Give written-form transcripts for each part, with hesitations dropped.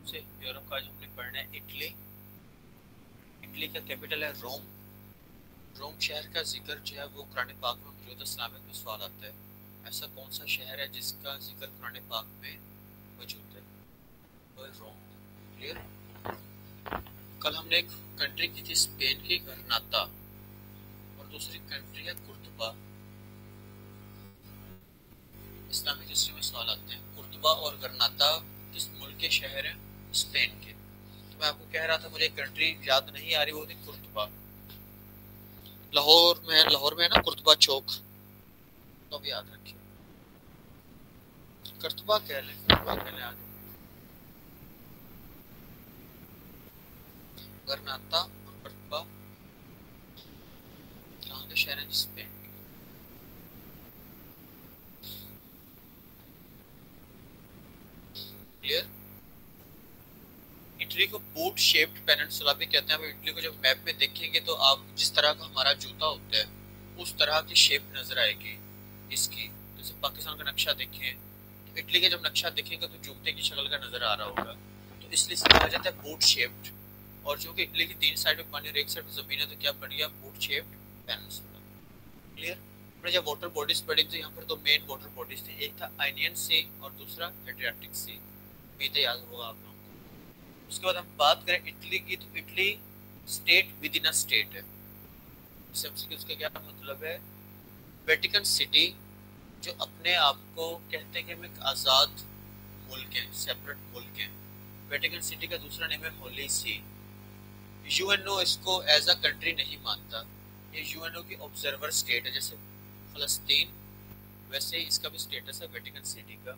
से यूरोप का आज हमने पढ़ना है इटली। इटली का कैपिटल है रोम। रोम शहर का जिक्र जो है वो कुरान पाक में मौजूद है। इस्लामिक में सवाल आता है, ऐसा कौन सा शहर है जिसका जिक्र कुरान पाक में मौजूद है? वो रोम। क्लियर। कल हमने एक कंट्री की थी स्पेन की गरनाता, और दूसरी कंट्री है कुर्तुबा। इस्लामिक हिस्ट्री में सवाल आते हैं, कुर्तुबा और गरनाता किस मुल्क के शहर हैं? स्पेन के। तो मैं आपको कह रहा था मुझे कंट्री याद नहीं आ रही, वो थी कुर्तुबा। लाहौर में है ना कुर्तुबा चौक, तो भी याद रखिए। कुर्तुबा कह लें आगे। गरनाता और कुर्तुबा कहाँ के शहर हैं? स्पेन। क्लियर। इटली को बूट शेप्ड पेनिनसुला भी कहते हैं। आप इटली को जब मैप में देखेंगे तो आप जिस तरह का हमारा जूता होता है उस तरह की शेप नजर आएगी इसकी। जैसे पाकिस्तान का नक्शा देखें तो इटली का जब नक्शा देखेंगे तो जूते की शक्ल का नजर आ रहा होगा, तो इसलिए इसे कहा जाता है बूट शेप्ड। और जो कि इटली की 3 साइड में पानी और एक साइड में जमीन है, तो क्या बन गया? Boot shaped peninsula. क्लियर। हमने जब वाटर बॉडीज पढ़ी तो यहाँ पर दो मेन वाटर बॉडीज थे, एक था आइनियन सी और दूसरा एड्रियाटिक सी। उम्मीद है याद होगा आप लोगों को। उसके बाद हम बात करें इटली की, तो Italy state with in a state है। उसका क्या मतलब है? वेटिकन सिटी जो अपने आप को कहते हैं कि हम एक आज़ाद मुल्क है, सेपरेट मुल्क है। वेटिकन सिटी का दूसरा नेम है होली सी। यूएनओ इसको एज अ कंट्री नहीं मानता, ये यूएनओ की ऑब्जर्वर स्टेट है। जैसे फलस्तीन, वैसे ही इसका भी स्टेटस है वेटिकन सिटी का।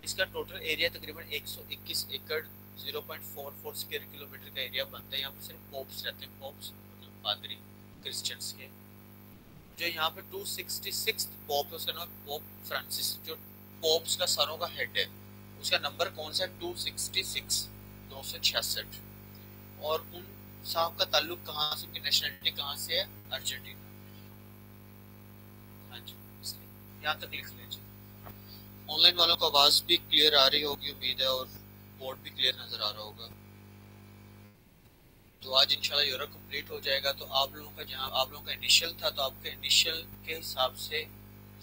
इसका टोटल एरिया तकरीबन 121 एकड़ 0.44 स्क्वायर किलोमीटर का एरिया बनता है। यहाँ पर सिर्फ पोप्स रहते हैं, पोप्स मतलब पादरी क्रिश्चियंस के। जो यहाँ पे 266 पोप है, उसका नाम पोप फ्रांसिस, जो पोप्स का सारों का हेड है। उसका नंबर कौन सा है? 266, 266। और उन साहब का ताल्लुक कहाँ से, उनकी नेशनलिटी कहाँ से है? अर्जेंटीना। हाँ जी, इसलिए यहाँ तक लिख लीजिए। ऑनलाइन वालों को आवाज भी क्लियर आ रही होगी उम्मीद है, और बोर्ड भी क्लियर नजर आ रहा होगा। तो आज इंशाल्लाह यूरो कंप्लीट हो जाएगा। तो आप लोगों का, जहाँ आप लोगों का इनिशियल था, तो आपके इनिशियल के हिसाब से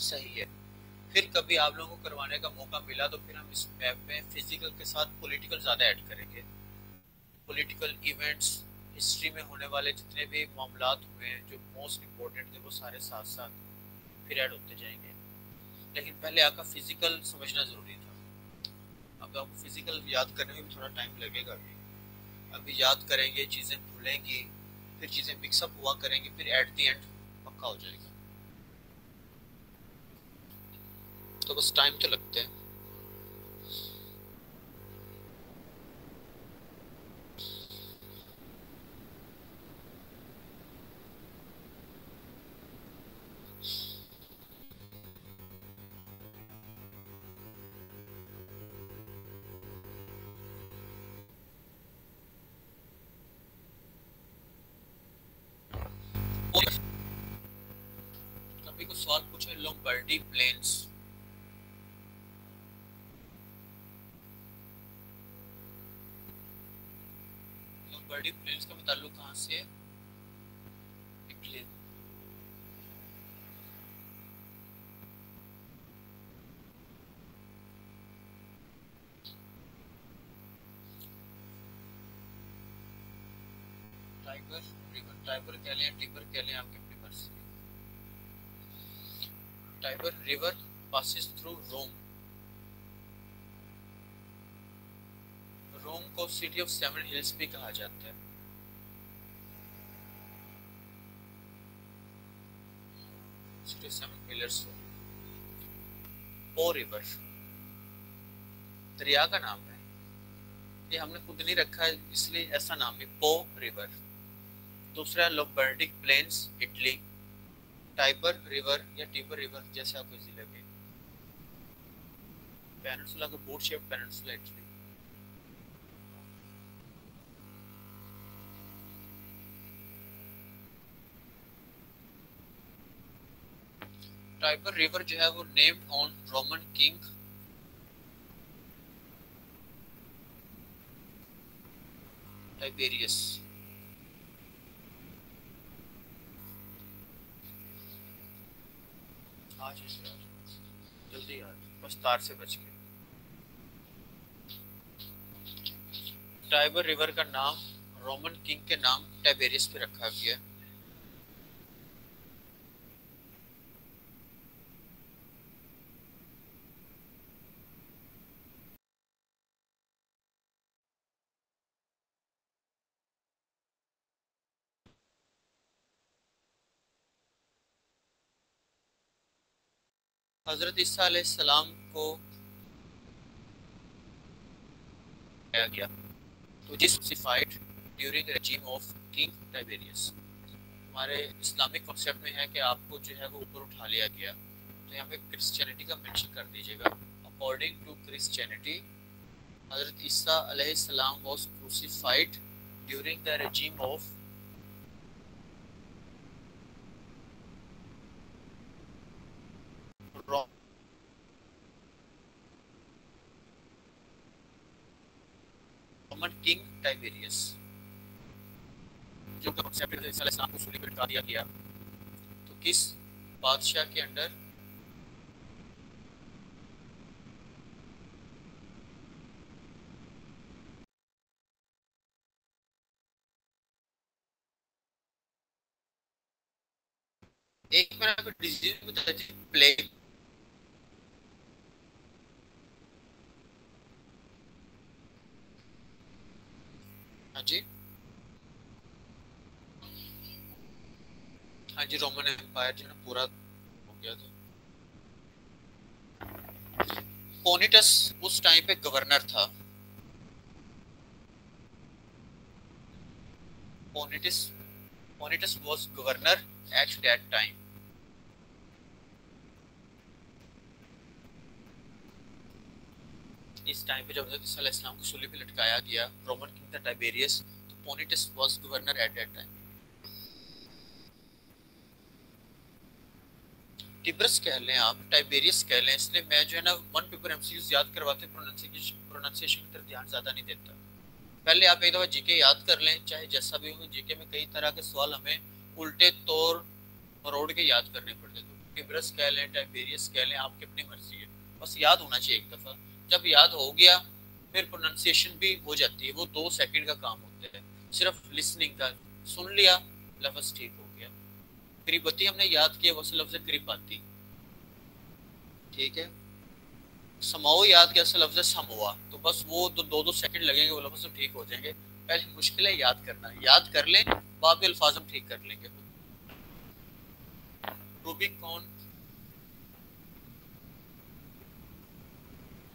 सही है। फिर कभी आप लोगों को करवाने का मौका मिला तो फिर हम इस मैप में फिजिकल के साथ पॉलिटिकल ज़्यादा ऐड करेंगे। पॉलिटिकल इवेंट्स, हिस्ट्री में होने वाले जितने भी मामलात हुए हैं जो मोस्ट इम्पोर्टेंट थे, वो सारे साथ साथ फिर ऐड होते जाएंगे। लेकिन पहले आपका फिजिकल समझना ज़रूरी था। अब आपको फिजिकल याद करने में भी थोड़ा टाइम लगेगा। अभी याद करेंगे, चीज़ें भूलेंगी, फिर चीज़ें मिक्सअप हुआ करेंगी, फिर एट द एंड पक्का हो जाएगा। तो बस टाइम तो लगता है। कभी को सवाल पूछे लोम्बार्डी प्लेन्स, लोम्बार्डी प्लेन्स का ताल्लुक कहाँ से है? इटली। टाइबर रिवर, टाइबर कह लें, टिबर कह लें, आपके अपनी मर्जी। टाइबर रिवर पासिस थ्रू रोम। रोम को सिटी ऑफ सेवन हिल्स भी कहा जाता है। City of seven pillars. पो रिवर दरिया का नाम है, ये हमने खुद नहीं रखा है, इसलिए ऐसा नाम है पो रिवर। दूसरा Lombardic plains Italy. Tiber river या टिबर रिवर जैसे आपको इजी लगे। पेनिनसुला का boat shape peninsula Italy. Tiber river जो है वो named on Roman king Tiberius. आज जल्दी यार, बस तार से बच गए। टाइबर रिवर का नाम रोमन किंग के नाम टाइबेरियस पे रखा गया। हजरत ईसा अलैहिस्सलाम को किया गया तो जिस crucified during regime of king Tiberius. हमारे इस्लामिक कॉन्सेप्ट में है कि आपको जो है वो ऊपर उठा लिया गया, तो यहाँ पे क्रिश्चियनिटी का मेंशन कर दीजिएगा। अकॉर्डिंग टू क्रिश्चियनिटी हजरत ईसा अलैहिस्सलाम was crucified during the regime of Roman king Tiberius. जो कॉन्सेप्ट है ईसा अलैहिस्सलाम को सूली पे लटका दिया गया, तो किस बादशाह के अंडर? एक मैंने आपको डिजीज बताया थी, प्लेग। हाँ जी, हाँ जी, रोमन एम्पायर जो है पूरा हो गया था। पोनिटस उस टाइम पे गवर्नर था। Pontius Pontius was governor at that time. इस टाइम पे जब हज़रत ईसा अलैहिस्सलाम को सूली पे लटकाया गया, रोमन किंग था टाइबेरियस, तो Pontius was governor at that time. Tiberius कह लें आप, टाइबेरियस कह लें, इसलिए मैं जो है ना वन पेपर एमसीक्यूज याद करवाते प्रोनाउंसिएशन की तरफ ध्यान ज़्यादा नहीं देता। पहले आप एक दफ़ा जीके याद कर लें, चाहे जैसा भी हो। जीके में कई तरह के सवाल हमें उल्टे तौर मरोड़ के याद करने पड़ते, तो टिब्रस कह लें, टाइबेरियस कह लें, आपकी अपनी मर्जी है, बस याद होना चाहिए एक दफ़ा। जब याद हो गया फिर प्रोनाउंसिएशन भी हो जाती है, वो 2 सेकंड का काम होता है, सिर्फ लिसनिंग का। सुन लिया, लफ्ज़ ठीक हो गया। करीबती हमने याद किया, वो लफ्ज़ करीबाती, ठीक है। समाओ याद किया, लफ्ज़ समोआ, तो बस वो 2-2 सेकंड लगेंगे, वो लफ्ज़ तो ठीक हो जाएंगे। पहले मुश्किल है याद करना, याद कर लें, बाद में अल्फाज हम ठीक कर लेंगे। Rubicon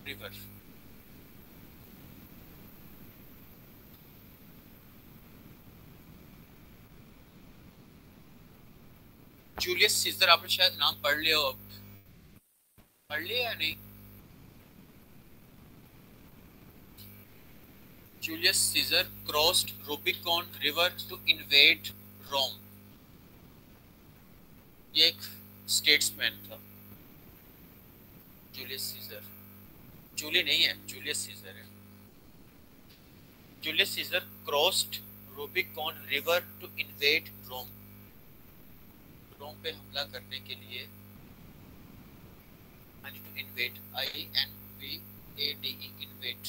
river. जूलियस सीजर, आपने शायद नाम पढ़ लिया हो, पढ़ लिया या नहीं? Julius Caesar crossed Rubicon river to invade Rome. ये एक स्टेट्समैन था, जूलियस सीजर। जूली नहीं है, जूलियस सीजर है। Julius Caesar crossed Rubicon river to invade Rome. Rome पे हमला करने के लिए, to invade, INVADE, invade.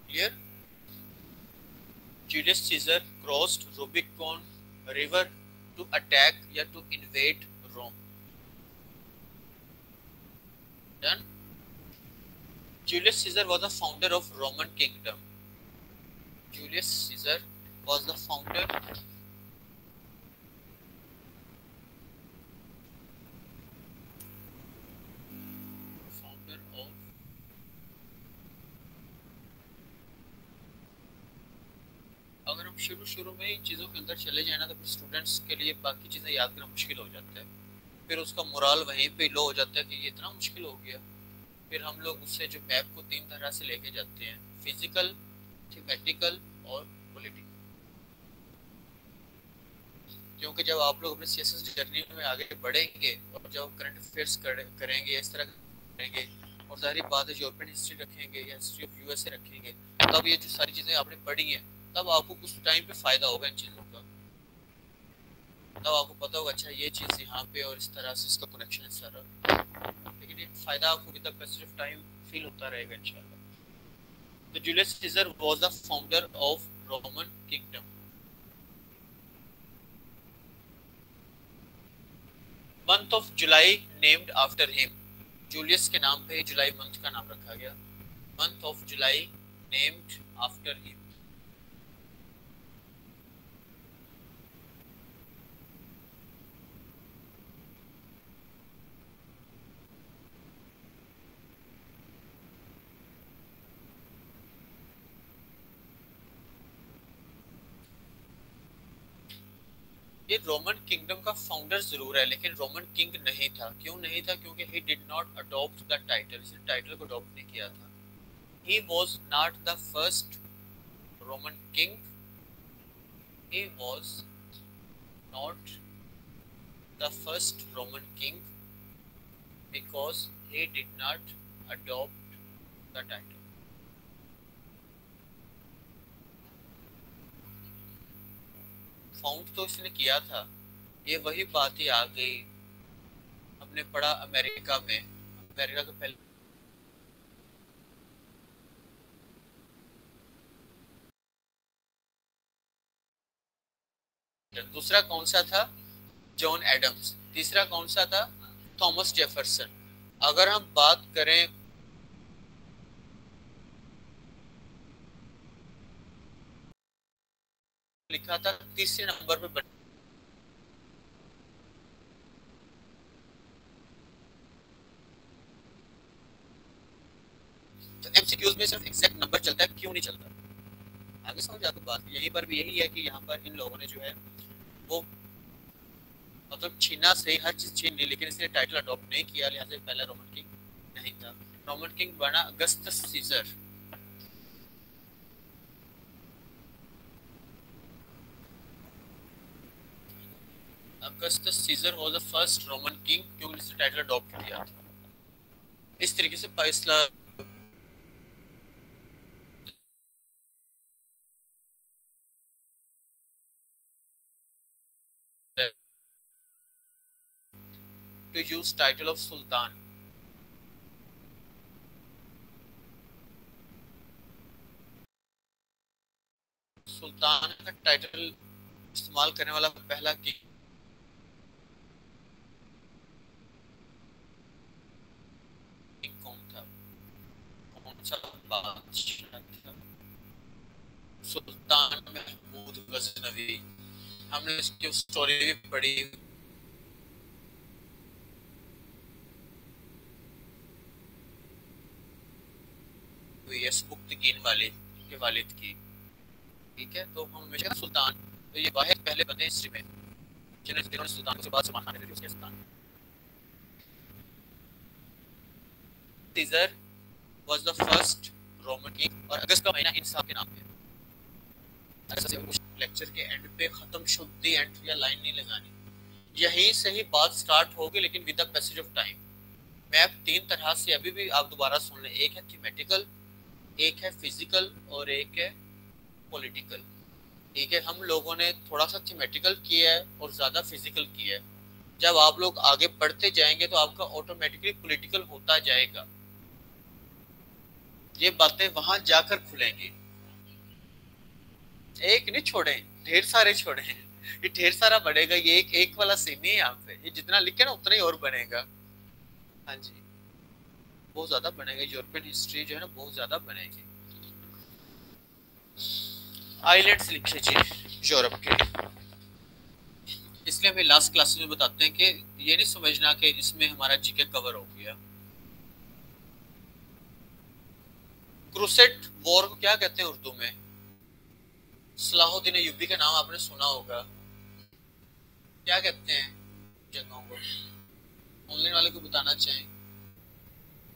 Clear? Julius Caesar crossed Rubicon River to attack या to invade Rome. Done. Julius Caesar was the founder of Roman kingdom. Julius Caesar was the founder of। अगर हम शुरू में इन चीज़ों के अंदर चले जाए ना, तो फिर स्टूडेंट्स के लिए बाकी चीज़ें याद करना मुश्किल हो जाता है। फिर उसका मोरल वहीं पे लो हो जाता है कि ये इतना मुश्किल हो गया। फिर हम लोग उससे जो मैप को 3 तरह से लेके जाते हैं, फिजिकल, थीमेटिकल और पॉलिटिकल। क्योंकि जब आप लोग अपने सीएसएस जर्नी में आगे बढ़ेंगे और जब करंट अफेयर्स करेंगे, इस तरह करेंगे, और जाहिर बात है यूरोपियन हिस्ट्री रखेंगे या हिस्ट्री ऑफ यूएसए रखेंगे, तब ये जो सारी चीज़ें आपने पढ़ी हैं तब आपको कुछ टाइम पे फ़ायदा होगा इन चीज़ों का। तब आपको पता होगा अच्छा ये चीज़ यहाँ पे और इस तरह से इसका कनेक्शन है सारा, लेकिन ये फ़ायदा आपको with the passage of time feel होता रहेगा इंशाल्लाह। तो Julius Caesar was the founder of Roman kingdom. Month of July named after him, Julius के नाम पे जुलाई मंथ का नाम रखा गया। Month of July named after him. ये रोमन किंगडम का फाउंडर जरूर है लेकिन रोमन किंग नहीं था। क्यों नहीं था? क्योंकि he did not adopt the title, इसने टाइटल को अडॉप्ट नहीं किया था। He was not the first Roman king, he was not the first Roman king because he did not adopt the title. Found तो इसने किया था, ये वही बात ही आ गई। हमने पढ़ा अमेरिका में, अमेरिका के पहले दूसरा कौन सा था? John Adams. तीसरा कौन सा था? Thomas Jefferson. अगर हम बात करें लिखा था तीसरे नंबर पे तो एमसीक्यूज में सिर्फ एग्जैक्ट नंबर चलता है, क्यों नहीं चलता? आगे समझ आपको बात। यहीं पर भी यही है कि यहाँ पर इन लोगों ने जो है वो मतलब छीना से हर चीज छीन ली, लेकिन इसने टाइटल अडॉप्ट नहीं किया, लिहाजा पहला रोमन किंग नहीं था। रोमन किंग बना Augustus Caesar. Augustus Caesar was the first Roman king क्योंकि इसने टाइटल अडॉप्ट किया था। इस तरीके से फैसला to use title of Sultan. सुल्तान का टाइटल इस्तेमाल करने वाला पहला किंग कौन था? कौन सा बादशाह था? सुल्तान महमूद गजनवी। हमने इसकी स्टोरी भी पढ़ी। पुख्तगीन वाले के वालिद की। ठीक है, तो हम हमेशा सुल्तान, तो ये वाहिद पहले बंदे हिस्ट्री में जिन्होंने सुल्तान के बाद सलमान खान ने उसके Sultan. Caesar was the first Roman king और अगस्त का महीना इन साहब के नाम पे। लेक्चर के एंड पे खत्म शुद्ध एंड या लाइन नहीं लगानी, यहीं से ही बात स्टार्ट होगी लेकिन with the passage of time. Map तीन तरह से अभी भी आप दोबारा सुन लें, एक है थीमेटिकल, एक है फिजिकल और एक है पॉलिटिकल। ठीक है, हम लोगों ने थोड़ा सा थीमेटिकल किया है और ज्यादा फिजिकल किया है। जब आप लोग आगे बढ़ते जाएंगे तो आपका ऑटोमेटिकली पॉलिटिकल होता जाएगा। ये बातें वहां जाकर खुलेंगी। एक नहीं छोड़े, ढेर सारे छोड़े। ये ढेर सारा बढ़ेगा, ये एक वाला सीन नहीं है यहाँ पे। ये जितना लिखे ना उतना ही और बनेगा। हाँ जी, बहुत ज्यादा बनेगा। यूरोपियन हिस्ट्री जो है ना बहुत ज्यादा बनेगी। आइलैंड्स लिखे जी यूरोप के, इसलिए हमें लास्ट क्लास में बताते हैं कि ये नहीं समझना कि इसमें हमारा जीके कवर हो गया। क्रूसेड वॉर को क्या कहते हैं उर्दू में? सलाहुद्दीन अय्यूबी का नाम आपने सुना होगा। क्या कहते हैं जगहों को? ऑनलाइन वाले को बताना चाहें।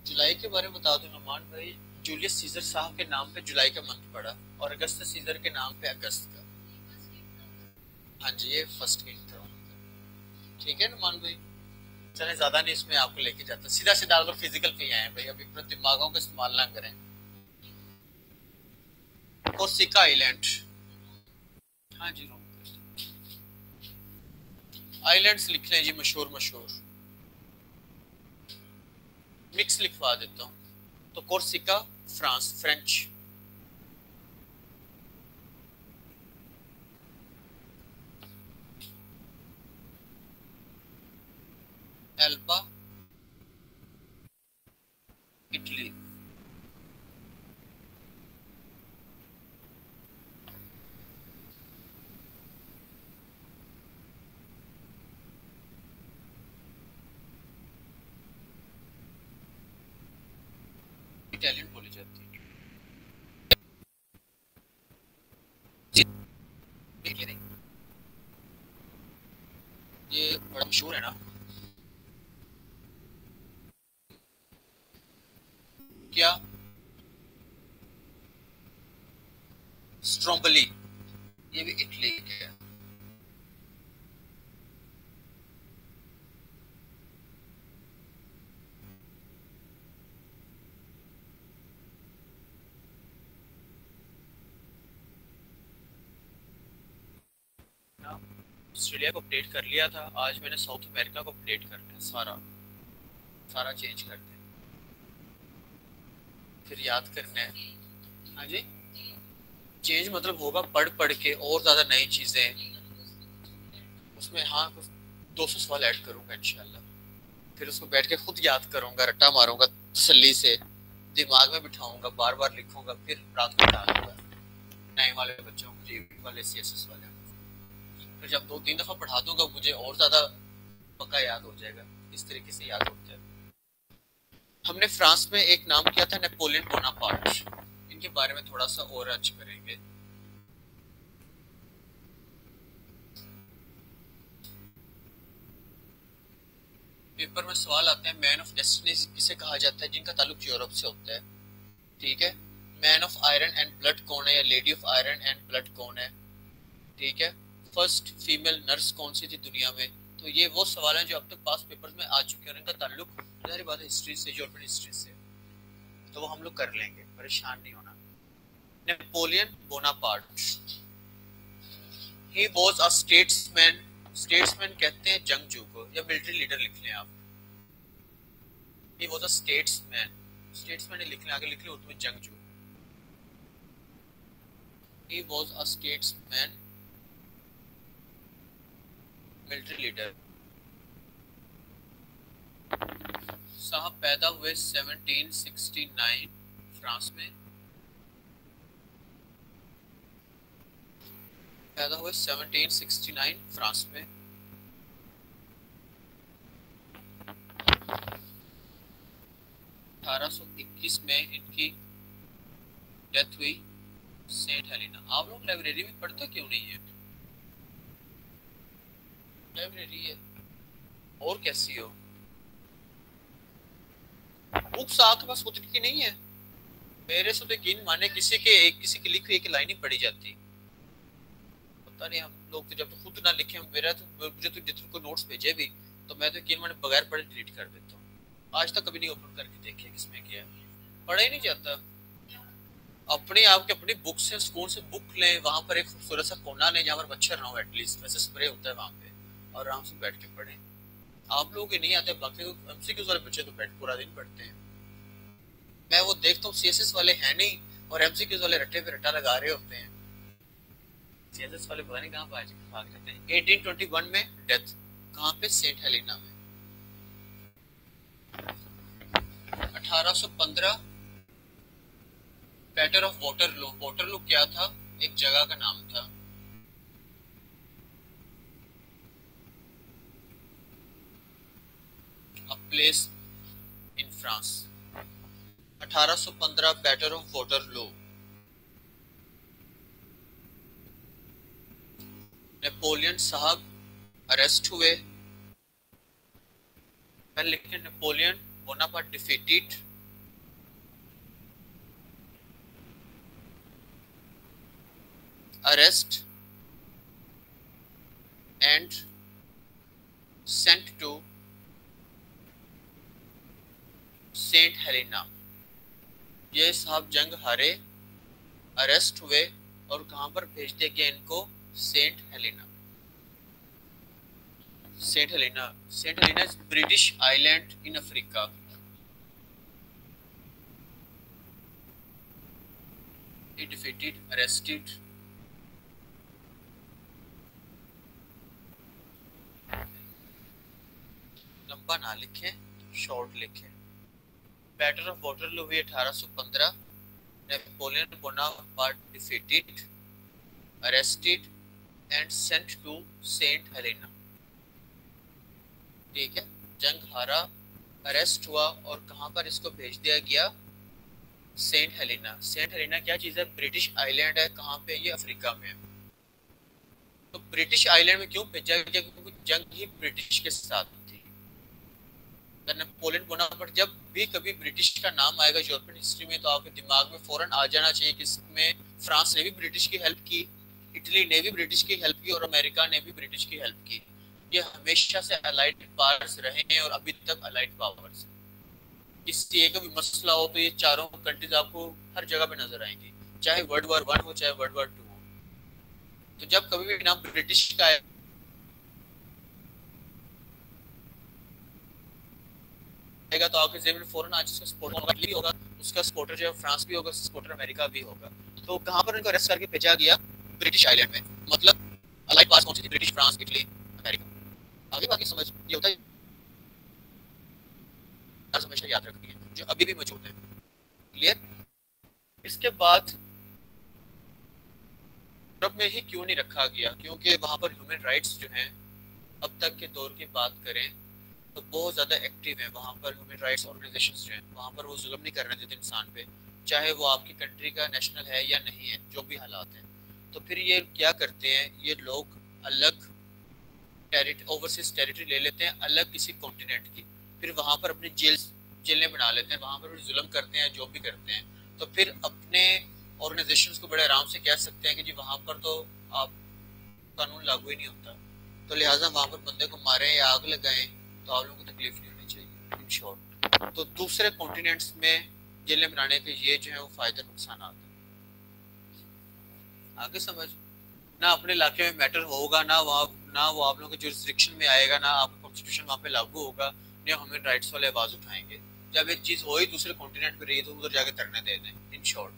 जुलाई के बारे में बता दो नुमान भाई। जूलियस सीजर साहब के नाम पे जुलाई का मंथ पड़ा और अगस्त सीजर के नाम पे अगस्त का। हाँ जी, ये फर्स्ट किंग था। ठीक है नुमान भाई। चले ज्यादा नहीं इसमें आपको लेके जाता, सीधा सीधा अगर फिजिकल पे आए भाई, अभी अपने दिमागों का इस्तेमाल ना करें। कोर्सिका आइलैंड, हाँ जी आइलैंड्स लिख लें जी, मशहूर मशहूर, मिक्स लिखवा देता हूँ। तो Corsica France, French. Elba Italy. Italian बोली जाती है ये नहीं, ये बड़ा मशहूर है ना। क्या? स्ट्रोम्बली, ये भी इटली के है। ऑस्ट्रेलिया को अपडेट कर लिया था, आज मैंने साउथ अमेरिका को अपडेट करना है, सारा सारा चेंज करते हैं, फिर याद करना है। हाँ जी, चेंज मतलब होगा पढ़ पढ़ के और ज्यादा नई चीजें उसमें। हाँ, 200 सवाल ऐड करूंगा इंशाल्लाह, फिर उसको बैठ के खुद याद करूंगा, रट्टा मारूंगा तसल्ली से, दिमाग में बिठाऊंगा, बार बार लिखूंगा, फिर रात को उठा दूंगा नए वाले बच्चों को, जीवी वाले, सीएसएस वाले। फिर जब 2-3 दफा पढ़ा दूंगा मुझे और ज्यादा पक्का याद हो जाएगा। इस तरीके से याद होता है। हमने फ्रांस में एक नाम किया था नेपोलियन बोनापार्ट, इनके बारे में थोड़ा सा और आज करेंगे। पेपर में सवाल आते हैं, मैन ऑफ डेस्टिनी किसे कहा जाता है जिनका ताल्लुक यूरोप से होता है, ठीक है। Man of iron and blood कौन है, या lady of iron and blood कौन है, ठीक है। फर्स्ट फीमेल नर्स कौन सी थी दुनिया में। तो ये वो सवाल हैं जो अब तक पास पेपर्स में आ चुके हैं, इनका ताल्लुक सारी बात हिस्ट्री से, यूरोपियन हिस्ट्री से, तो वो हम लोग कर लेंगे, परेशान नहीं होना। Napoleon Bonaparte, he was a statesman, statesman कहते हैं जंगजू को, या मिलिट्री लीडर लिख लें आप। He was a statesman, statesman लिख लें, आगे लिख लें उर्दू में जंगजू। He was a statesman, military leader. साहब पैदा हुए 1769 फ्रांस में, पैदा हुए 1769 फ्रांस में। 1821 में इनकी डेथ हुई सेंट हेलेना। आप लोग लाइब्रेरी में पढ़ते क्यों नहीं है? लाइब्रेरी है और कैसी हो, बुक्स आपके पास खुद की नहीं है? मेरे से तो यकीन माने किसी के एक, किसी की लिखी एक लाइन ही पढ़ी जाती, पता नहीं। हम लोग तो जब तो खुद ना लिखे, मेरा तो, मुझे तो जितने को नोट्स भेजे भी, तो मैं तो यकीन माने बगैर पढ़े डिलीट कर देता हूँ। आज तक कभी नहीं ओपन करके देखे किसमें क्या है, पढ़ा ही नहीं जाता। अपने आप की अपनी बुक से, स्कूल से बुक लें, वहां पर एक खूबसूरत सा कोना लें जहाँ पर मच्छर ना हो, एटलीस्ट वैसे स्प्रे होता है वहां पे, और आराम से बैठ के पढ़ें। आप लोगों के नहीं आते, बाकी एमसीक्यूज वाले बच्चे तो बैठ पूरा दिन पढ़ते हैं। मैं वो देखता हूँ सीएसएस वाले हैं नहीं, और एमसीक्यूज वाले रट्टे पे रट्टा लगा रहे होते हैं। सीएसएस वाले पता नहीं कहाँ भाग जाते हैं। 1821 में डेथ, कहाँ पे? सेंट हेलेना में। 1815 बैटल ऑफ वाटरलू, वाटरलू क्या था? एक जगह का नाम था। A place in France. 1815 battle of Waterloo. Napoleon साहब अरेस्ट हुए, पहले लिखे Napoleon Bonaparte defeated, arrest and sent to Saint Helena. ये साहब जंग हारे, अरेस्ट हुए और कहां पर भेज दिया गया इनको? Saint Helena. Saint Helena, Saint Helena is British island in Africa. He defeated, arrested. लंबा ना लिखे, शॉर्ट लिखे। बैटल ऑफ वाटरलू हुई 1815। Napoleon Bonaparte defeated, arrested and sent to Saint Helena. ठीक है, जंग हारा, अरेस्ट हुआ और कहां पर इसको भेज दिया गया? Saint Helena. सेंट हेलेना क्या चीज है? ब्रिटिश आइलैंड है। कहां पे? ये अफ्रीका में है। तो ब्रिटिश आइलैंड में क्यों भेजा गया? क्योंकि जंग ही ब्रिटिश के साथ थी। नेपोलियन बोनापार्ट, जब भी कभी ब्रिटिश का नाम आएगा यूरोपियन हिस्ट्री में तो आपके दिमाग में फौरन आ जाना चाहिए कि इसमें फ्रांस ने भी ब्रिटिश की हेल्प की, इटली ने भी ब्रिटिश की हेल्प की और अमेरिका ने भी ब्रिटिश की हेल्प की। ये हमेशा से अलाइड पावर्स रहे हैं और अभी तक अलाइड पावर्स हैं। किसी एक भी मसला हो तो ये चारों कंट्रीज आपको हर जगह पे नजर आएंगी, चाहे वर्ल्ड वॉर 1 हो चाहे वर्ल्ड वॉर 2 हो। तो जब कभी भी नाम ब्रिटिश का आएगा तो आपके जेब में फौरन आज उसका सपोर्टर भी होगा, उसका सपोर्टर जो है फ्रांस भी होगा, सपोर्टर अमेरिका भी होगा। तो कहां पर इनको अरेस्ट करके भेजा गया? ब्रिटिश आइलैंड में। मतलब अलाइड पावर्स कौन सी थी? British, France, Italy, America. आगे बाकी समझ ये होता है, हमेशा याद रखनी है, जो अभी भी मौजूद है। क्लियर? इसके बाद यूरोप में ही क्यों नहीं रखा गया? क्योंकि वहां पर ह्यूमन राइट्स जो हैं, अब तक के दौर की बात करें तो बहुत ज़्यादा एक्टिव है। वहाँ पर ह्यूमन राइट्स ऑर्गेनाइजेशंस जो हैं वहाँ पर वो जुल्म नहीं करने देते इंसान पे, चाहे वो आपकी कंट्री का नेशनल है या नहीं है, जो भी हालात हैं। तो फिर ये क्या करते हैं, ये लोग अलग ओवरसीज टेरिटरी ले लेते हैं, अलग किसी कॉन्टिनेंट की, फिर वहाँ पर अपनी जेलें बना लेते हैं, वहाँ पर जुल्म करते हैं, जो भी करते हैं। तो फिर अपने ऑर्गेनाइजेशंस को बड़े आराम से कह सकते हैं कि जी वहाँ पर तो आप कानून लागू ही नहीं होता, तो लिहाजा वहाँ पर बंदे को मारें या आग लगाएं तो आप लोगों को तकलीफ नहीं होनी चाहिए, इन शॉर्ट। तो दूसरे कॉन्टिनेंट्स में जेलें बनाने के ये जो है वो फायदे नुकसान आते हैं। आगे समझ ना, अपने इलाके में मैटर होगा ना, ना वो आप लोगों के जुरिस्डिक्शन में आएगा, ना आपका कॉन्स्टिट्यूशन वहाँ पे लागू होगा, ना ह्यूमन राइट्स वाले आवाज उठाएंगे। जब एक चीज हो ही दूसरे कॉन्टिनेंट पे रही है तो उधर जाके धरने दे दें, इन शॉर्ट।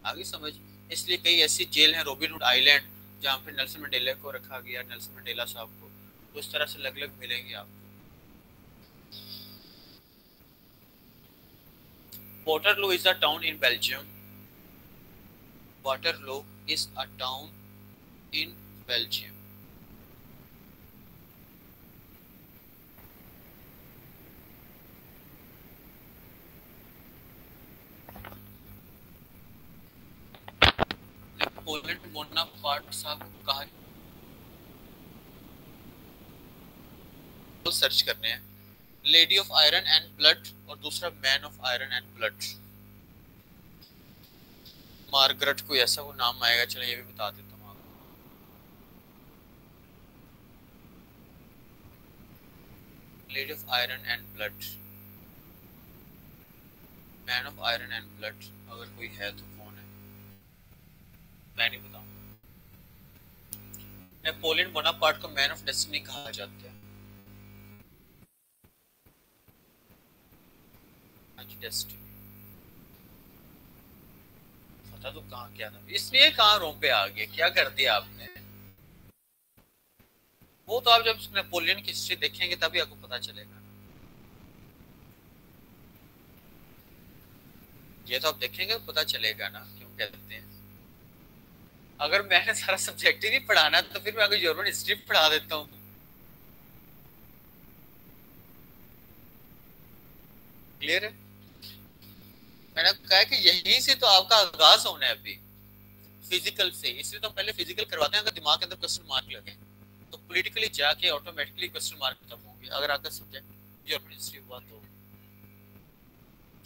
आगे समझ। इसलिए कई ऐसी जेल हैं, रॉबिन हुड आइलैंड, जहाँ पे नेल्सन मंडेला को रखा गया, नेल्सन मंडेला साहब को, तो इस तरह से अलग अलग मिलेंगे आपको। Waterloo is a town in Belgium. Waterloo is a town in Belgium. Napoleon Bonaparte साहब को कहा, तो सर्च करने हैं lady of iron and blood और दूसरा man of iron and blood. Margaret कोई ऐसा वो नाम आएगा, चलो ये भी बता देता हूँ आपको। Lady of iron and blood, man of iron and blood, अगर कोई है तो कौन है? मैं नहीं बताऊंगा। नेपोलियन बोनापार्ट को मैन ऑफ डेस्टिनी कहा जाता है। डेस्टिनी पता तो कहाँ क्या था, इसलिए कहाँ रोम पे आ गया, क्या कर दिया आपने? वो तो आप जब नेपोलियन की हिस्ट्री देखेंगे तभी आपको पता चलेगा। ये तो आप देखेंगे पता चलेगा ना क्यों कहते हैं। अगर मैंने सारा सब्जेक्ट ही नहीं पढ़ाना तो फिर मैं अगर यूरोपियन हिस्ट्री पढ़ा देता हूँ। क्लियर है? मैंने कहा कि यहीं से तो आपका आगाज होना है अभी, फिजिकल से। इसलिए तो पहले फिजिकल करवाते हैं, अगर दिमाग के अंदर क्वेश्चन मार्क लगे तो पॉलिटिकली जाके ऑटोमेटिकली क्वेश्चन मार्क खत्म होंगे। अगर आपका सब्जेक्ट यूरोपियन हिस्ट्री हुआ तो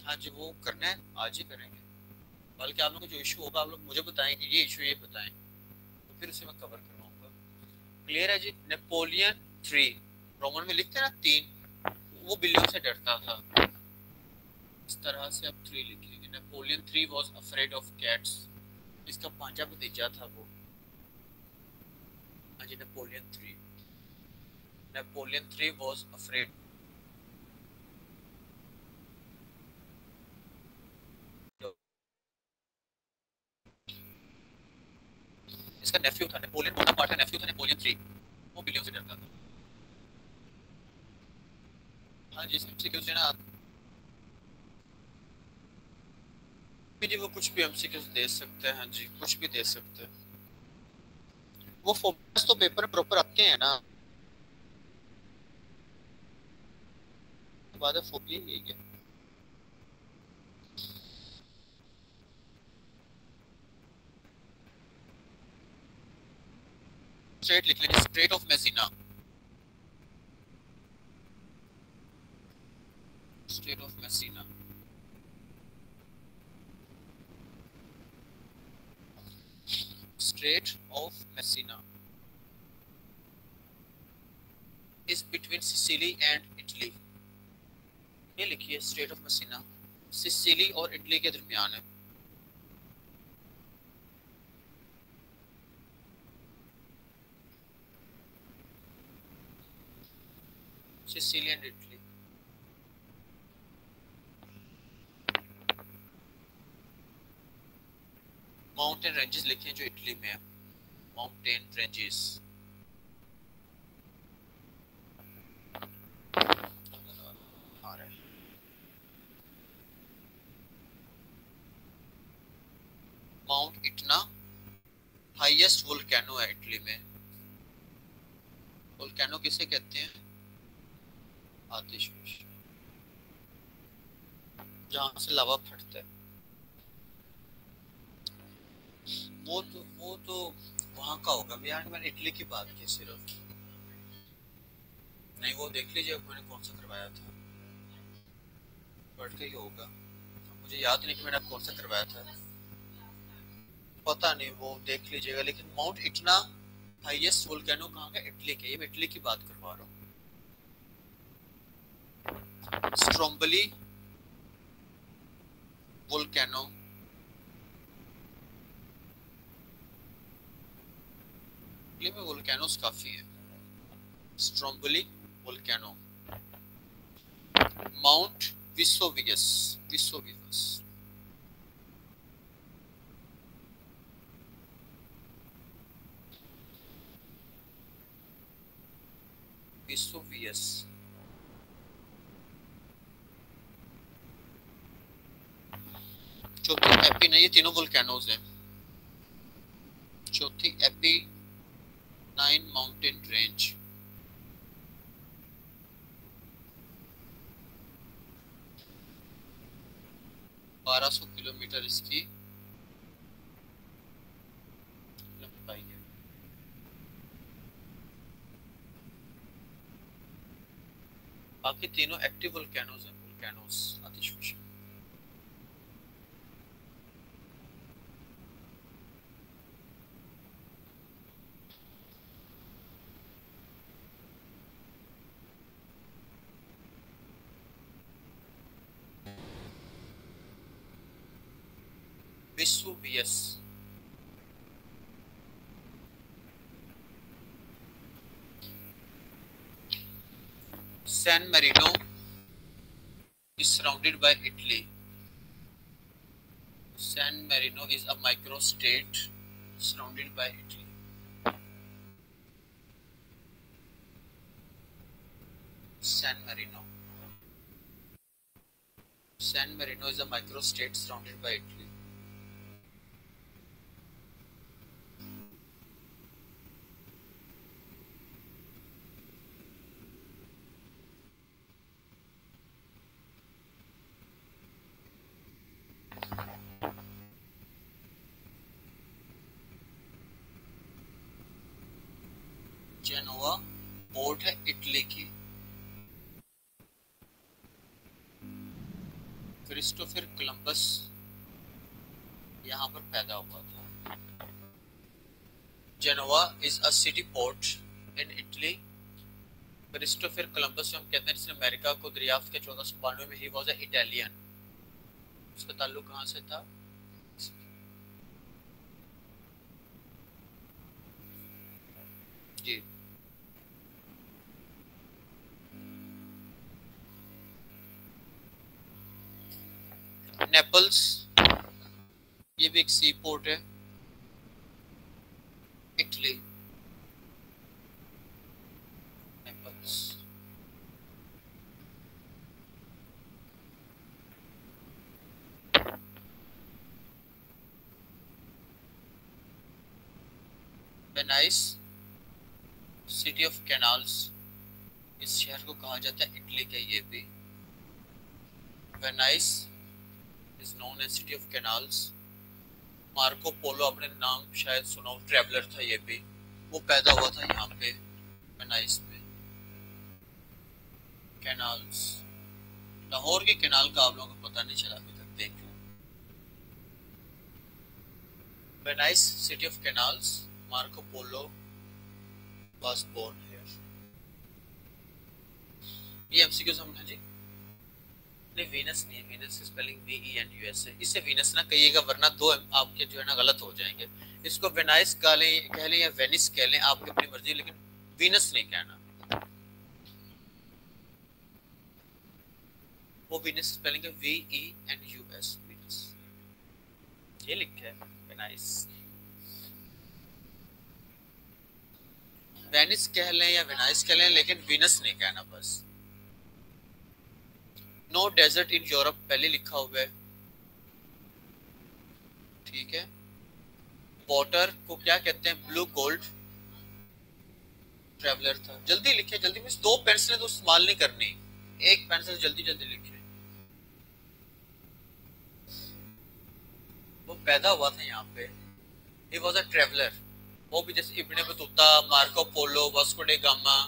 हाँ जी, वो करना है, आज ही करेंगे। बल्कि आप लोगों को जो इशू होगा आप लोग मुझे बताएं कि ये इशू ये बताएं, तो फिर उसे मैं कवर करवाऊंगा। क्लियर है जी? नेपोलियन 3, रोमन में लिखते हैं ना 3, वो बिल्लियों से डरता था। इस तरह से आप 3 लिखेंगे। Napoleon 3 was afraid of cats, इसका पांजा भतीजा था वो। हाँ जी, नेपोलियन 3 वॉज अफ्रेड। इसका नेफ्यू था, नेपोलियन बोनापार्ट का नेफ्यू था नेपोलियन 3, वो बिलियन से डरता था। हाँ जी, एमसीक्यूज है ना आप जी, वो कुछ भी एमसीक्यूज दे सकते हैं। हाँ जी, कुछ भी दे सकते हैं। वो फोकस तो पेपर प्रॉपर आते हैं ना, बाद फोबी यही है। स्ट्रेट लिख लीजिए, strait of Messina, strait of Messina. Strait of Messina is between Sicily and Italy. ये लिखिए, स्ट्रेट ऑफ मेसिना सिसिली और इटली के दरमियान है। Sicily and Italy. Mountain ranges लिखे जो इटली में है, mountain ranges. Mount Etna highest volcano है इटली में। वोल्केनो किसे कहते हैं? आतिशबाजी, जहां से लावा फटता है। वो तो वहां का होगा यार, मैंने इटली की बात की सिर्फ। नहीं, वो देख लीजिए मैंने कौन सा करवाया था, पढ़ के ही होगा। मुझे याद नहीं कि मैंने कौन सा करवाया था, पता नहीं, वो देख लीजिएगा। लेकिन माउंट इटना हाईएस्ट वोल्केनो कहाँ का? इटली के। ये मैं इटली की बात करवा रहा हूँ। स्ट्रोम्बली वोल्केनो, इटली में वोल्केनोस काफी है। स्ट्रोम्बली वोल्केनो, माउंट विसोवियस, विसोवियस, विसोवियस। चौथी एपी नहीं, ये तीनों वोल्केनोज हैं। चौथी एपी 9 माउंटेन रेंज, 1200 किलोमीटर इसकी लंबाई है। बाकी तीनों एक्टिव वोल्केनोज हैं, वोल्केनोज आतिशबाजी। Vesuvius, San Marino is surrounded by Italy. San Marino is a microstate surrounded by Italy. San Marino. San Marino is a microstate surrounded by Italy. Genoa port है Italy की। Christopher Columbus यहाँ पर पैदा हुआ था। Genoa is a city port in Italy. Christopher Columbus हम कहते हैं जिसने अमेरिका को दरियाफ्त किया 1492 में। ही वाज अ इटालियन। उसका ताल्लुक कहाँ से था? जी। नेपल्स, ये भी एक सी पोर्ट है, Italy. Naples. Venice, city of canals, इस शहर को कहा जाता है इटली का। ये भी Venice is known as city of canals. Marco Polo, अपने नाम शायद सुना हो, ट्रैवलर था ये भी, वो पैदा हुआ था यहाँ पे वेनाइस में। कैनाल्स, लाहौर के कैनाल का आप लोगों को पता नहीं चला अभी तक, देख लो। Venice city of canals, Marco Polo was born here. ये एमसीक्यू समझा जी? नहीं, वीनस नहीं है, वीनस की स्पेलिंग VENUS है। इससे वीनस ना कहिएगा वरना दो आपके जो है ना गलत हो जाएंगे। इसको वेनाइस कह लें या वेनिस कह लें, आपकी अपनी मर्जी, लेकिन वीनस नहीं कहना। वो वीनस स्पेलिंग है VENUS, वीनस। ये लिखा है वेनाइस। वेनिस कह लें या वेनाइस कह लें, लेकिन वीनस नहीं कहना बस। नो डेजर्ट इन यूरोप पहले लिखा हुआ है, ठीक है। वाटर को क्या कहते हैं? Blue gold. ट्रैवलर था। जल्दी लिखे, जल्दी, मींस दो पेंसिलें तो इस्तेमाल नहीं करनी, एक पेंसिल जल्दी जल्दी लिखे। वो पैदा हुआ था यहाँ पे, ही वॉज अ ट्रेवलर। वो भी जैसे Ibn Battuta, Marco Polo, Vasco da Gama.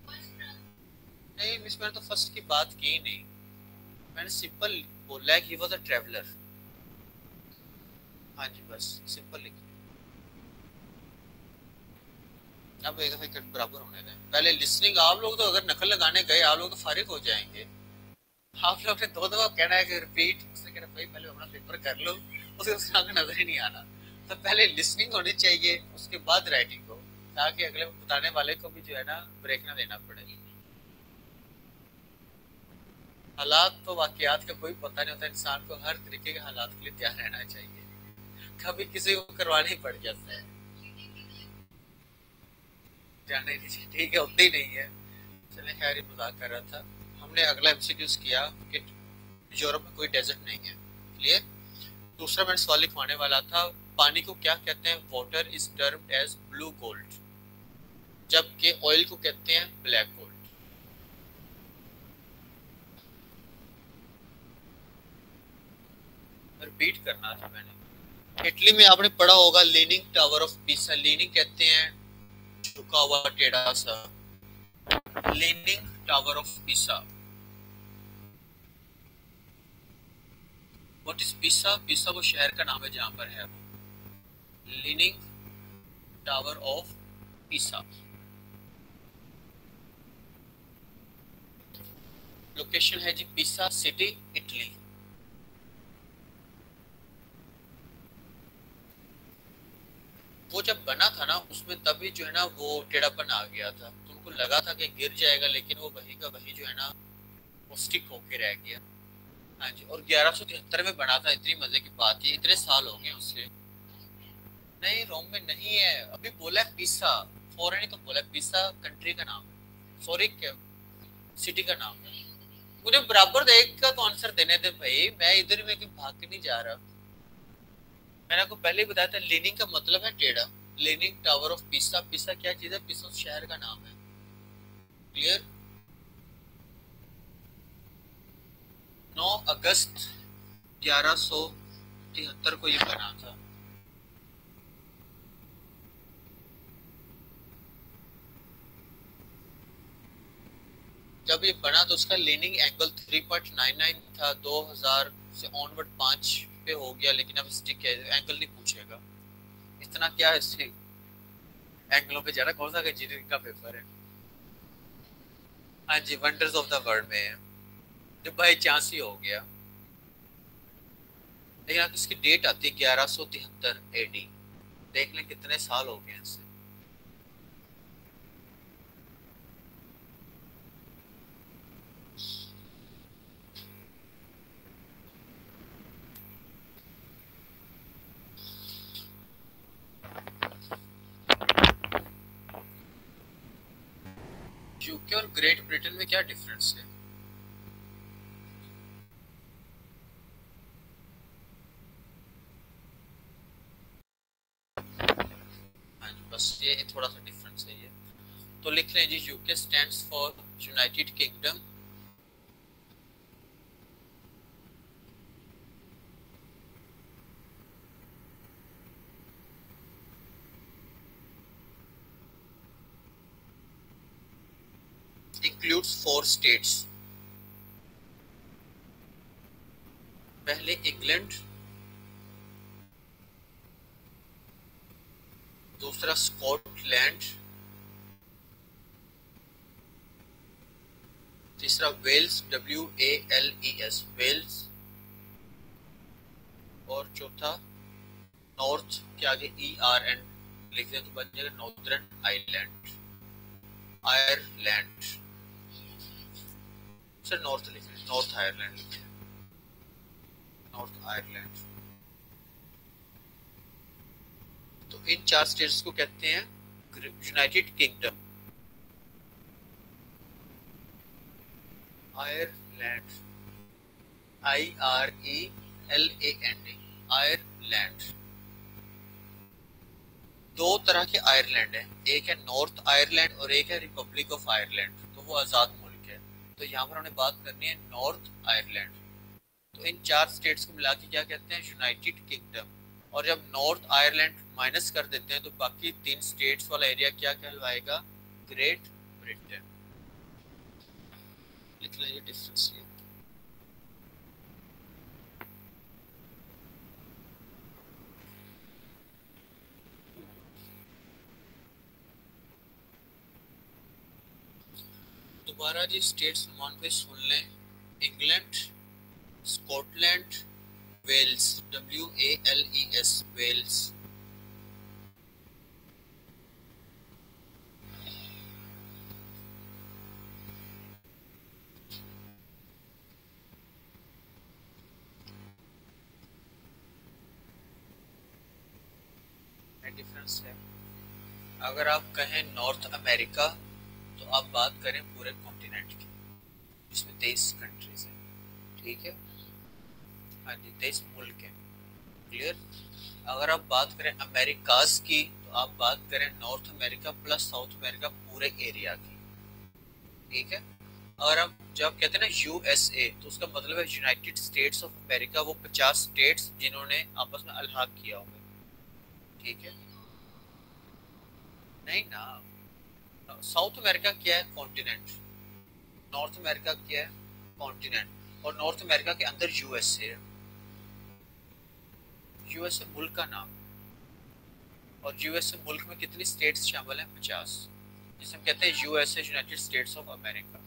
नहीं मिस, मैंने तो फर्स्ट की बात की नहीं, मैंने सिंपल बोला है कि ही वॉज अ ट्रेवलर। हाँ जी, बस सिंपल लिखिए। अब एक दफे बराबर होने दें। पहले लिसनिंग, आप लोग तो अगर नकल लगाने गए आप लोग तो फारिग हो जाएंगे। आप लोग ने दो दफा कहना है कि रिपीट, उसने कहना भाई पहले अपना पेपर कर लो, उसके आगे नजर ही नहीं आना। तो पहले लिसनिंग होनी चाहिए, उसके बाद राइटिंग हो, ताकि अगले बताने वाले को भी जो है ना ब्रेक ना देना पड़े। हालात तो वाकयात का कोई पता नहीं होता, इंसान को हर तरीके के हालात के लिए तैयार रहना चाहिए। कभी किसी को करवाना ही पड़ जाता है, जाने दीजिए, ठीक है, उतनी नहीं है। चले खैर, मजाक कर रहा था। हमने अगला एमसीक्यूज किया कि यूरोप में कोई डेजर्ट नहीं है, क्लियर। दूसरा मैंने सवाल लिखवाने वाला था, पानी को क्या कहते हैं? Water is termed as blue gold, जबकि ऑयल को कहते हैं ब्लैक गोल्ड। रिपीट करना था मैंने। इटली में आपने पढ़ा होगा leaning tower of Pisa. Leaning कहते हैं झुका हुआ, टेढ़ा सा। Leaning tower of Pisa. What is पीसा? पीसा वो शहर का नाम है जहां पर है वो। Leaning tower of Pisa. Location है जी पीसा सिटी, इटली। वो जब बना था ना, उसमें तभी जो है ना वो टेढ़ापन आ गया था, तो उनको लगा था कि गिर जाएगा, लेकिन वो वही का वही जो है ना वो स्टिक होके रह गया। हाँ जी, और 1173 में बना था। इतनी मजे की बात, ये इतने साल हो गए उससे। नहीं, रोम में नहीं है, अभी बोला है पिसा। फॉरेन ही तो बोला है, पिसा कंट्री का नाम है, सॉरी क्या सिटी का नाम है। मुझे बराबर एक का तो आंसर देने दे भाई, मैं इधर में कहीं भाग के नहीं जा रहा। मैंने आपको पहले ही बताया था, लीनिंग का मतलब है टेढ़ा। लीनिंग टावर ऑफ पिसा। पिसा क्या चीज है? पिसा शहर का नाम है, क्लियर। 9 अगस्त 1173 को ये बना था। जब ये बना तो उसका लीनिंग एंगल 3.99 था। 2000 से ऑनवर्ड 5 पे हो गया, लेकिन अब स्टिक है, एंगल नहीं पूछेगा। इतना क्या है स्टिक एंगलों पे जाना, कौन सा इंजीनियरिंग का पेपर है? हाँ जी, वंडर्स ऑफ द वर्ल्ड में है, जो बाई चांस ही हो गया। लेकिन आप इसकी डेट आती है 1173 एडी। देख लें कितने साल हो गए इससे। यूके और ग्रेट ब्रिटेन में क्या डिफरेंस है? हाँ जी, बस ये थोड़ा सा डिफरेंस है ये। तो लिख लें जी, UK stands for United Kingdom. Includes 4 states. पहले इंग्लैंड, दूसरा स्कॉटलैंड, तीसरा वेल्स, WALES वेल्स, और चौथा नॉर्थ के आगे ERN लिख दें तो बन जाएगा northern Ireland, Ireland. Sir north लिख लें, नॉर्थ आयरलैंड लिख लें, नॉर्थ आयरलैंड। तो इन 4 स्टेट्स को कहते हैं United kingdom. Ireland, IRELAND, Ireland. दो तरह के आयरलैंड है, एक है नॉर्थ आयरलैंड और एक है रिपब्लिक ऑफ आयरलैंड। तो वो आजाद मुल्क है। तो यहाँ पर हमें बात करनी है नॉर्थ आयरलैंड। तो इन 4 स्टेट्स को मिला के क्या कहते हैं? United kingdom. और जब नॉर्थ आयरलैंड माइनस कर देते हैं तो बाकी 3 स्टेट्स वाला एरिया क्या कहलाएगा? Great Britain. लिख लीजिए डिफरेंस ये। दोबारा जी स्टेट्स मान पे सुन लें। England, Scotland, Wales, WALES Wales, difference है। अगर आप कहें नॉर्थ अमेरिका तो आप बात करें पूरे कॉन्टिनेंट की, जिसमें 23 कंट्रीज हैं। ठीक है, हाँ जी, 23 मुल्क हैं। क्लियर। अगर आप बात करें अमेरिकाज की तो आप बात करें north America plus south America पूरे एरिया की। ठीक है। और अब जब कहते हैं ना USA तो उसका मतलब है यूनाइटेड स्टेट्स ऑफ अमेरिका, वो 50 स्टेट्स जिन्होंने आपस में अलहाक किया होगा। ठीक है। नहीं ना, साउथ अमेरिका क्या है? कॉन्टिनेंट। नॉर्थ अमेरिका क्या है? कॉन्टिनेंट। और नॉर्थ अमेरिका के अंदर USA है। USA मुल्क का नाम है। और USA मुल्क में कितनी स्टेट्स शामिल हैं? 50, जिसे हम कहते हैं USA, United states of America.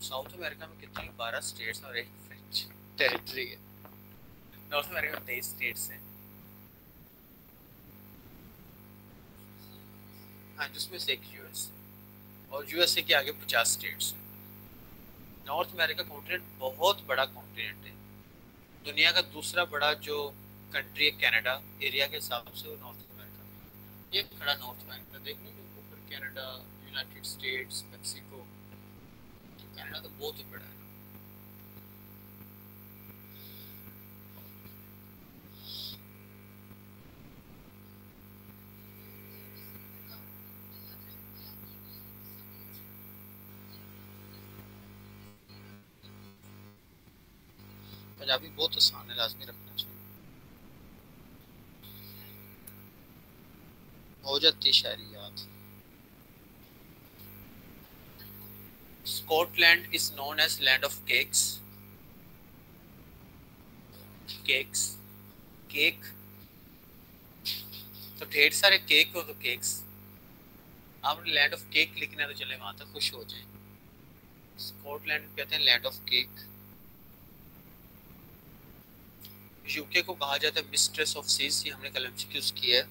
South America में कितनी? 12 स्टेट्स और एक फ्रेंच टेरिटरी है। नॉर्थ अमेरिका में 23 स्टेट्स हैं। हाँ, जिसमें से एक USA, और USA के आगे 50 स्टेट्स हैं। नॉर्थ अमेरिका कॉन्टिनेंट बहुत बड़ा कॉन्टिनेंट है। दुनिया का दूसरा बड़ा जो कंट्री है कनाडा, एरिया के हिसाब से वो नॉर्थ अमेरिका। ये खड़ा नॉर्थ अमेरिका देख लो, ऊपर कनाडा, यूनाइटेड स्टेट्स, मेक्सिको। तो कनाडा तो बहुत ही बड़ा है। पंजाबी बहुत आसान है, लाजमी रखना चाहिए। हो जाती शायरी याद। Scotland is known as land of cakes. Cakes, cake. तो ढेर सारे केक हो तो केक्स। आपने लैंड ऑफ केक लिखना है तो चले वहां तक खुश हो जाए। स्कॉटलैंड कहते हैं लैंड ऑफ केक। यूके को कहा जाता है मिस्ट्रेस ऑफ सीज, ये हमने कल एमसीक्यूज किया है।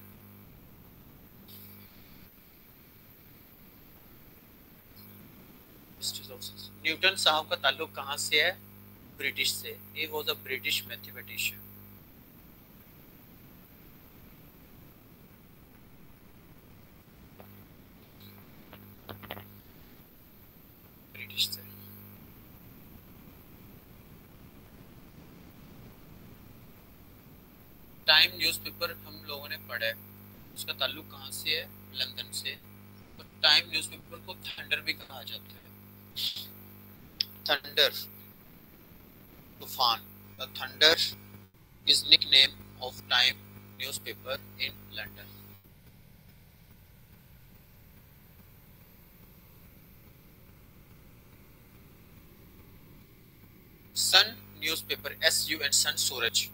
Mistress of seize. न्यूटन साहब का ताल्लुक कहाँ से है? ब्रिटिश से। ही was a British mathematician. British से। टाइम न्यूज़पेपर हम लोगों ने पढ़ा है, उसका ताल्लुक कहाँ से है? लंदन से। तो टाइम न्यूज़पेपर को थंडर भी कहा जाता है। थंडर, तूफान। The thunder is nickname of Time newspaper in London. Sun newspaper, SUN, Sun सूरज।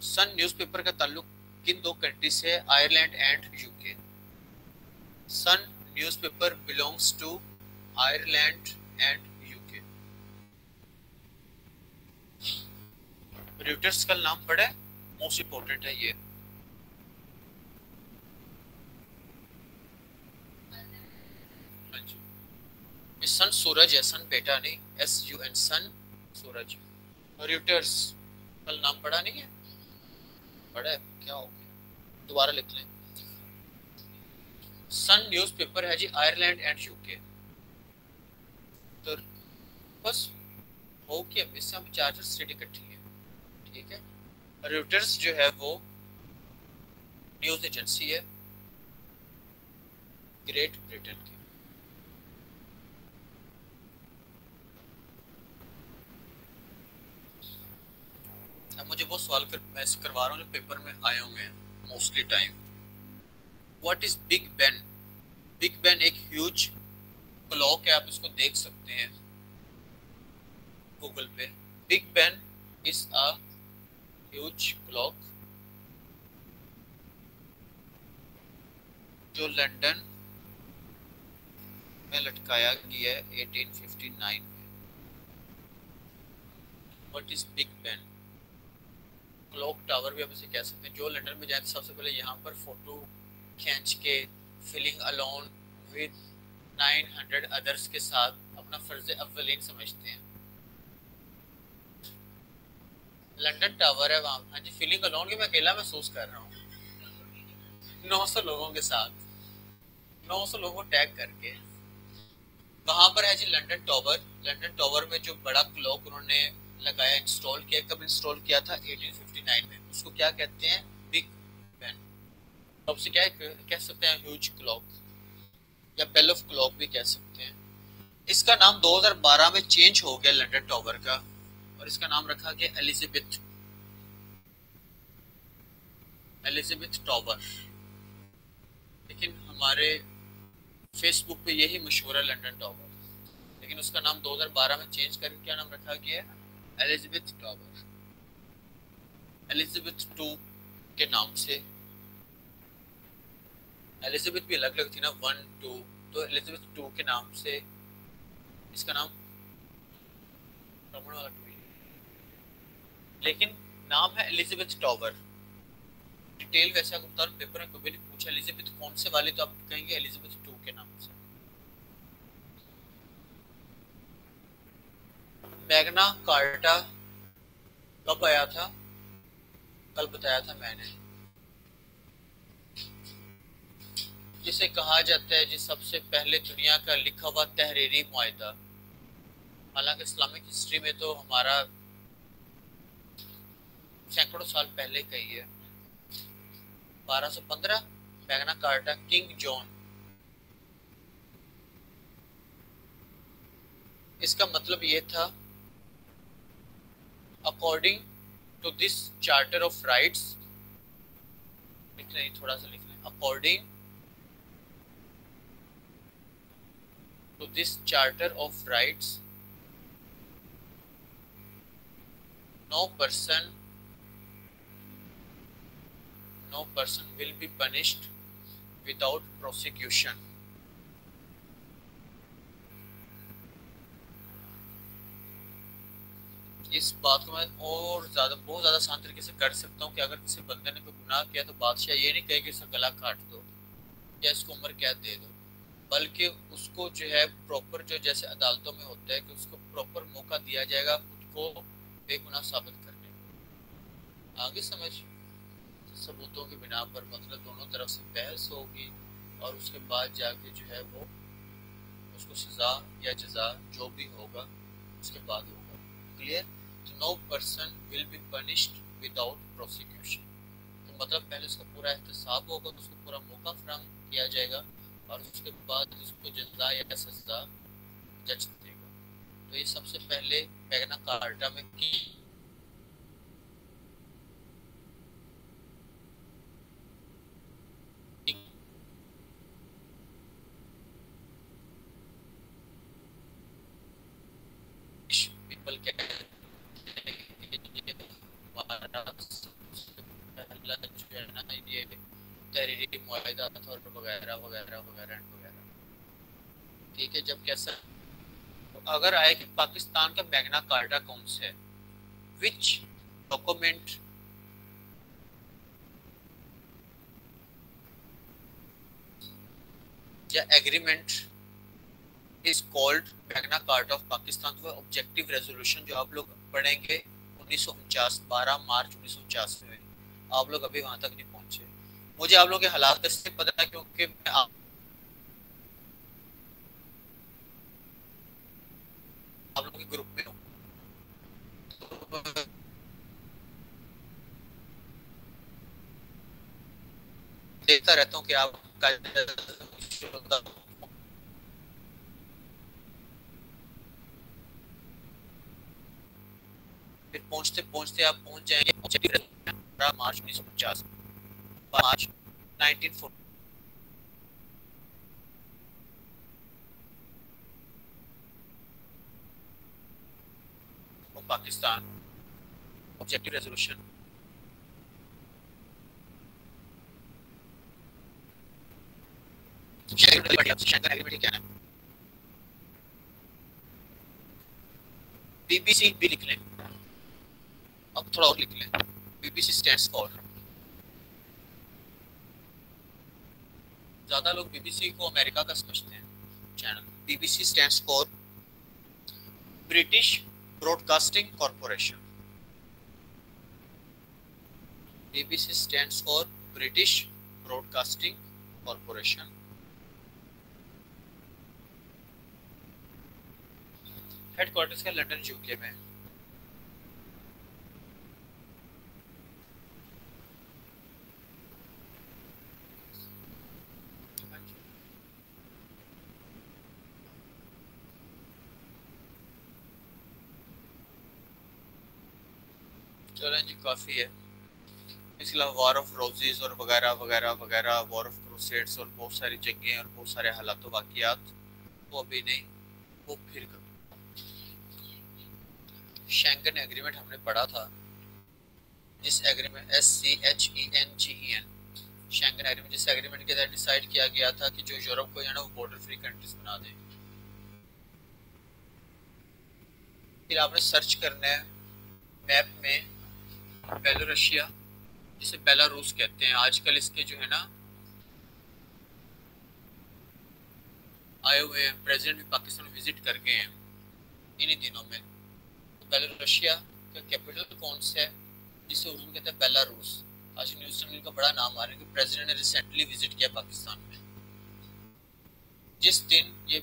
सन न्यूज़पेपर का ताल्लुक किन दो कंट्री से है? Ireland and UK. Sun newspaper belongs to Ireland and UK. Reuters का नाम पड़ा है, मोस्ट इंपोर्टेंट है ये। सन सूरज है, सन बेटा नहीं, SUN, सन सूरज। रॉयटर्स कल नाम पढ़ा नहीं है? पढ़ा है, क्या हो गया? दोबारा लिख लें। सन न्यूज़पेपर है जी आयरलैंड एंड यूके। तो बस हो गया, इससे हम चार्जर स्टडी इकट्ठी है, ठीक है। रॉयटर्स जो है वो न्यूज़ एजेंसी है ग्रेट ब्रिटेन की। अब मुझे वो सवाल मैं करवा रहा हूँ जो पेपर में आए होंगे mostly time. What is big Ben? Big Ben एक ह्यूज क्लॉक है, आप इसको देख सकते हैं गूगल पे। Big Ben is a huge clock जो लंदन में लटकाया गया है 1859 में। What is big Ben? Clock tower भी आप इसे कह सकते हैं। जो लंदन में जाए सबसे पहले यहाँ पर फोटो खींच के फीलिंग अलोन विद 900 अदर्स के साथ अपना फर्ज अव्वलीन समझते हैं। लंदन टावर है वहाँ, हाँ जी, फीलिंग अलोन की मैं अकेला महसूस कर रहा हूँ 900 लोगों के साथ, 900 लोगों को टैग करके। वहाँ पर है जी लंदन टावर। लंदन टावर में जो बड़ा क्लॉक उन्होंने लगाया, इंस्टॉल किया, कब इंस्टॉल किया था? 1859 में। उसको क्या कहते हैं? Big Ben. अब से क्या कह सकते हैं? ह्यूज क्लॉक या बेल ऑफ क्लॉक भी कह सकते हैं। इसका नाम 2012 में चेंज हो गया लंदन टावर का, और इसका नाम रखा गया एलिजाबेथ, एलिजाबेथ टावर। लेकिन हमारे फेसबुक पे यही मशहूर है लंदन टावर, लेकिन उसका नाम 2012 में चेंज करके क्या नाम रखा गया है? Elizabeth tower. एलिजाबेथ 2 के नाम से। एलिजाबेथ भी अलग अलग थी ना, 1 2, तो एलिजाबेथ 2 के नाम से इसका नाम रमन वाला 2, लेकिन नाम है एलिजाबेथ टावर। डिटेल वैसे आपको पेपर में कभी नहीं पूछा एलिजाबेथ कौन से वाली, तो आप कहेंगे एलिजाबेथ 2 के नाम से। मैग्ना कार्टा कब आया था? कल बताया था मैंने। जिसे कहा जाता है जी सबसे पहले दुनिया का लिखा हुआ तहरीरी मुआहिदा। हालांकि इस्लामिक हिस्ट्री में तो हमारा सैकड़ों साल पहले का ही है। 1215 मैग्ना कार्टा, किंग जॉन। इसका मतलब ये था, according to this charter of rights, लिख लें, थोड़ा सा लिख लें, according to this charter of rights no person will be punished without prosecution. इस बात को मैं और ज्यादा बहुत ज्यादा आसान तरीके से कर सकता हूँ कि अगर किसी बंदे ने कोई गुनाह किया तो बादशाह ये नहीं कहे कि उसका गला काट दो या इसको उम्र कैद दे दो, बल्कि उसको जो है प्रॉपर, जो जैसे अदालतों में होता है कि उसको प्रॉपर मौका दिया जाएगा खुद को बेगुनाह साबित करने को। आगे समझ, सबूतों की बिना पर मतलब दोनों तरफ से बहस होगी और उसके बाद जाके जो है वो उसको सजा या जजा जो भी होगा उसके बाद होगा। क्लियर? तो no person will be punished without prosecution. तो मतलब पहले उसका पूरा एहतसाब होगा, उसको पूरा मौका फराहम किया जाएगा और उसके बाद उसको जजा या सजा जज देगा। तो ये सबसे पहले मैग्ना कार्टा में पीपल कहते हैं कि हमारा पहला जो है ना ये तहरीरी मुआहिदा था और वगैरह वगैरह वगैरह वगैरह। ठीक है, जब कैसा अगर आए कि पाकिस्तान का मैग्ना कार्टा कौन सा है, विच डॉक्यूमेंट या agreement is called Magna carta of Pakistan. वो ऑब्जेक्टिव रेजोल्यूशन जो आप लोग पढ़ेंगे 1949 12 मार्च 1949 में, आप लोग अभी वहां तक नहीं पहुंचे। मुझे आप लोगों के हालात इससे पता है क्योंकि मैं आप लोगों के ग्रुप में हूँ, तो देखता रहता हूँ कि आप फिर पहुंचते पहुंचते आप पहुंच जाएंगे मार्च 1949 मार्च 1940 पाकिस्तान ऑब्जेक्टिव रेजोल्यूशन क्या है, बीबीसी भी लिख लें, अब थोड़ा और लिख लें, बीबीसी स्टैंड्स फॉर, ज्यादा लोग बीबीसी को अमेरिका का समझते हैं channel. BBC stands for British broadcasting corporation. BBC stands for British broadcasting corporation. Headquarters का लंदन यूके में। चलें जी, काफ़ी है। इसके अलावा वॉर ऑफ रोजेस और वगैरह वगैरह वगैरह, वॉर ऑफ क्रूसेड्स और बहुत सारी जंगें और बहुत सारे हालात वाक़ियात, वो अभी नहीं, वो फिर कभी। शेंगन एग्रीमेंट हमने पढ़ा था, जिस एग्रीमेंट SCHENGEN शेंगन एग्रीमेंट, जिस एग्रीमेंट के तहत डिसाइड किया गया था कि जो यूरोप को जो है ना वो बॉर्डर फ्री कंट्रीज बना दें। फिर आपने सर्च करना है मैप में बेलारूसिया, जिसे बेलारूस कहते हैं आजकल, इसके जो है ना आए हुए हैं प्रेसिडेंट भी पाकिस्तान में विजिट कर गए हैं इन्हीं दिनों में। तो बेलारूसिया का कैपिटल कौन सा है, जिसे उर्दू में कहते हैं बेलारूस। आज न्यूज़ चैनल का बड़ा नाम आ रहा है कि प्रेसिडेंट ने रिसेंटली विजिट किया पाकिस्तान में। जिस दिन ये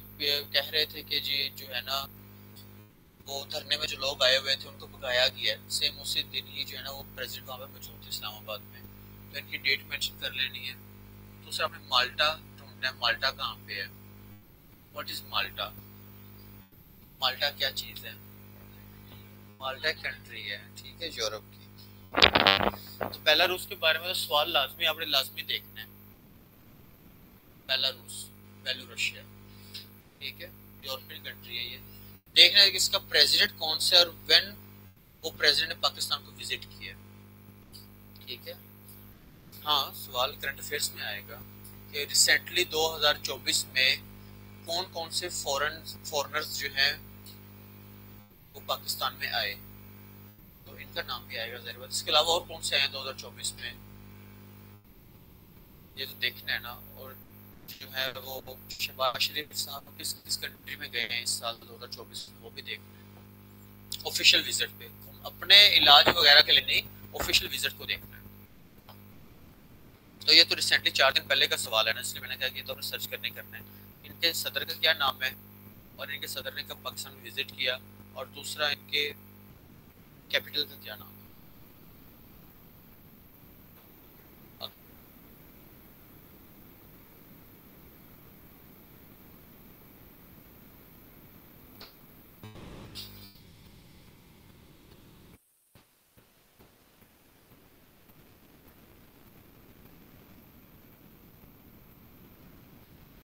कह रहे थे कि जी जो है ना वो धरने में जो लोग आए हुए थे उनको भगाया गया, सेम उसी दिन ही जो है ना वो प्रेसिडेंट वहाँ पे मौजूद थे इस्लामाबाद में। तो इनकी डेट मेंशन कर लेनी है। दूसरा आपने माल्टा ढूंढना है, माल्टा कहाँ पे है, व्हाट इज माल्टा, माल्टा क्या चीज़ है। माल्टा कंट्री है, ठीक है, यूरोप की। तो बेलारूस के बारे में तो सवाल लाजमी आपने लाजमी देखना है। बेलारूस, बेलारूसिया, ठीक है, यूरोपियन कंट्री है ये। देखना है कि इसका प्रेसिडेंट कौन सा और व्हेन वो प्रेसिडेंट ने पाकिस्तान को विजिट किया, ठीक है। हाँ, सवाल करंट अफेयर्स में आएगा कि रिसेंटली 2024 में कौन कौन से फॉरेनर्स जो हैं वो पाकिस्तान में आए। तो इनका नाम भी आएगा ज़ाहिर बात। इसके अलावा और कौन से आए हैं 2024 में, ये तो देखना है ना। और जो है वो शहबाज शरीफ साहब किस किस कंट्री में गए हैं इस साल 2024 में, वो भी देखना है ऑफिशियल विजिट पे, अपने इलाज वगैरह के लिए नहीं, ऑफिशियल विजिट को देखना है। तो ये तो रिसेंटली 4 दिन पहले का सवाल है ना, इसलिए मैंने कहा कि ये तो हमें सर्च करने करना है। इनके सदर का क्या नाम है और इनके सदर ने कब पाकिस्तान विजिट किया, और दूसरा इनके कैपिटल का क्या नाम है।